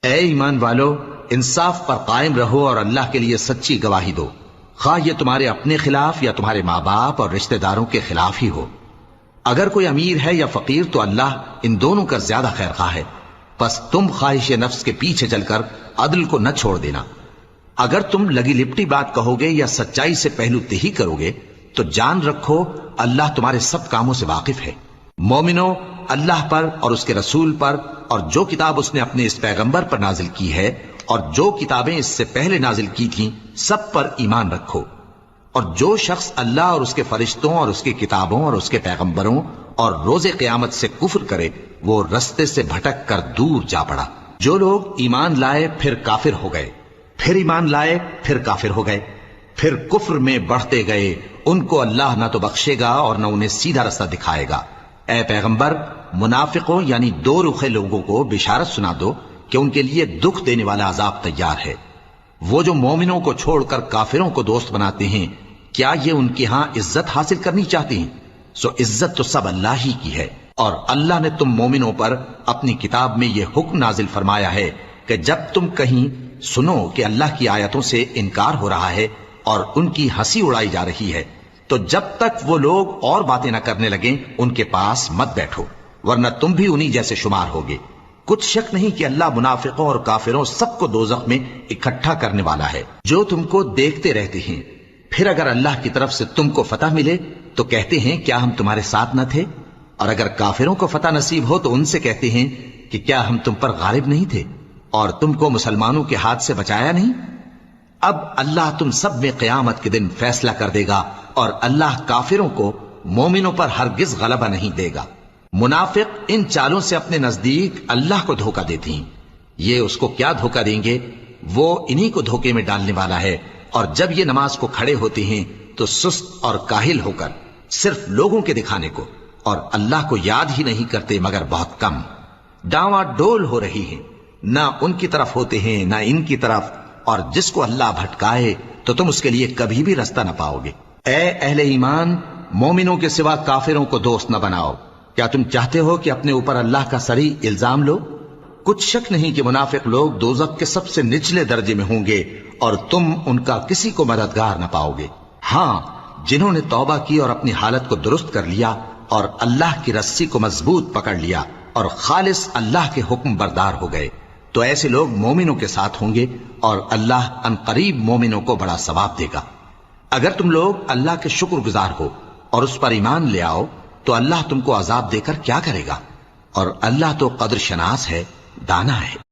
اے ایمان والو، انصاف پر قائم رہو اور اللہ کے لیے سچی گواہی دو، خواہ یہ تمہارے اپنے خلاف یا تمہارے ماں باپ اور رشتہ داروں کے خلاف ہی ہو۔ اگر کوئی امیر ہے یا فقیر تو اللہ ان دونوں کا زیادہ خیر خواہ ہے، پس تم خواہش نفس کے پیچھے چل کر عدل کو نہ چھوڑ دینا۔ اگر تم لگی لپٹی بات کہو گے یا سچائی سے پہلو تہی کرو گے تو جان رکھو اللہ تمہارے سب کاموں سے واقف ہے۔ مومنو، اللہ پر اور اس کے رسول پر اور جو کتاب اس نے اپنے اس پیغمبر پر نازل کی ہے اور جو کتابیں اس سے پہلے نازل کی تھیں سب پر ایمان رکھو، اور جو شخص اللہ اور اس کے فرشتوں اور اس کی کتابوں اور اس کے پیغمبروں اور روز قیامت سے کفر کرے وہ رستے سے بھٹک کر دور جا پڑا۔ جو لوگ ایمان لائے پھر کافر ہو گئے، پھر ایمان لائے پھر کافر ہو گئے، پھر کفر میں بڑھتے گئے، ان کو اللہ نہ تو بخشے گا اور نہ انہیں سیدھا رستہ دکھائے گا۔ اے پیغمبر، منافقوں یعنی دو رخے لوگوں کو بشارت سنا دو کہ ان کے لیے دکھ دینے والا عذاب تیار ہے۔ وہ جو مومنوں کو چھوڑ کر کافروں کو دوست بناتے ہیں، کیا یہ ان کے ہاں عزت حاصل کرنی چاہتے ہیں؟ سو عزت تو سب اللہ ہی کی ہے، اور اللہ نے تم مومنوں پر اپنی کتاب میں یہ حکم نازل فرمایا ہے کہ جب تم کہیں سنو کہ اللہ کی آیتوں سے انکار ہو رہا ہے اور ان کی ہنسی اڑائی جا رہی ہے تو جب تک وہ لوگ اور باتیں نہ کرنے لگیں ان کے پاس مت بیٹھو، ورنہ تم بھی انہی جیسے شمار ہوگے۔ کچھ شک نہیں کہ اللہ منافقوں اور کافروں سب کو دوزخ میں اکٹھا کرنے والا ہے جو تم کو دیکھتے رہتے ہیں۔ پھر اگر اللہ کی طرف سے تم کو فتح ملے تو کہتے ہیں کیا ہم تمہارے ساتھ نہ تھے، اور اگر کافروں کو فتح نصیب ہو تو ان سے کہتے ہیں کہ کیا ہم تم پر غالب نہیں تھے اور تم کو مسلمانوں کے ہاتھ سے بچایا نہیں۔ اب اللہ تم سب میں قیامت کے دن فیصلہ کر دے گا، اور اللہ کافروں کو مومنوں پر ہرگز غلبہ نہیں دے گا۔ منافق ان چالوں سے اپنے نزدیک اللہ کو دھوکہ دیتے ہیں، یہ اس کو کیا دھوکہ دیں گے، وہ انہی کو دھوکے میں ڈالنے والا ہے۔ اور جب یہ نماز کو کھڑے ہوتے ہیں تو سست اور کاہل ہو کر صرف لوگوں کے دکھانے کو اور اللہ کو یاد ہی نہیں کرتے مگر بہت کم۔ ڈاواں ڈول ہو رہی ہیں، نہ ان کی طرف ہوتے ہیں نہ ان کی طرف، اور جس کو اللہ بھٹکائے تو تم اس کے لیے کبھی بھی رستہ نہ پاؤ گے۔ اے اہل ایمان، مومنوں کے سوا کافروں کو دوست نہ بناؤ۔ کیا تم چاہتے ہو کہ اپنے اوپر اللہ کا صریح الزام لو؟ کچھ شک نہیں کہ منافق لوگ دوزخ کے سب سے نچلے درجے میں ہوں گے اور تم ان کا کسی کو مددگار نہ پاؤ گے۔ ہاں، جنہوں نے توبہ کی اور اپنی حالت کو درست کر لیا اور اللہ کی رسی کو مضبوط پکڑ لیا اور خالص اللہ کے حکم بردار ہو گئے تو ایسے لوگ مومنوں کے ساتھ ہوں گے، اور اللہ ان قریب مومنوں کو بڑا ثواب دے گا۔ اگر تم لوگ اللہ کے شکر گزار ہو اور اس پر ایمان لے آؤ تو اللہ تم کو عذاب دے کر کیا کرے گا، اور اللہ تو قدر شناس ہے، دانا ہے۔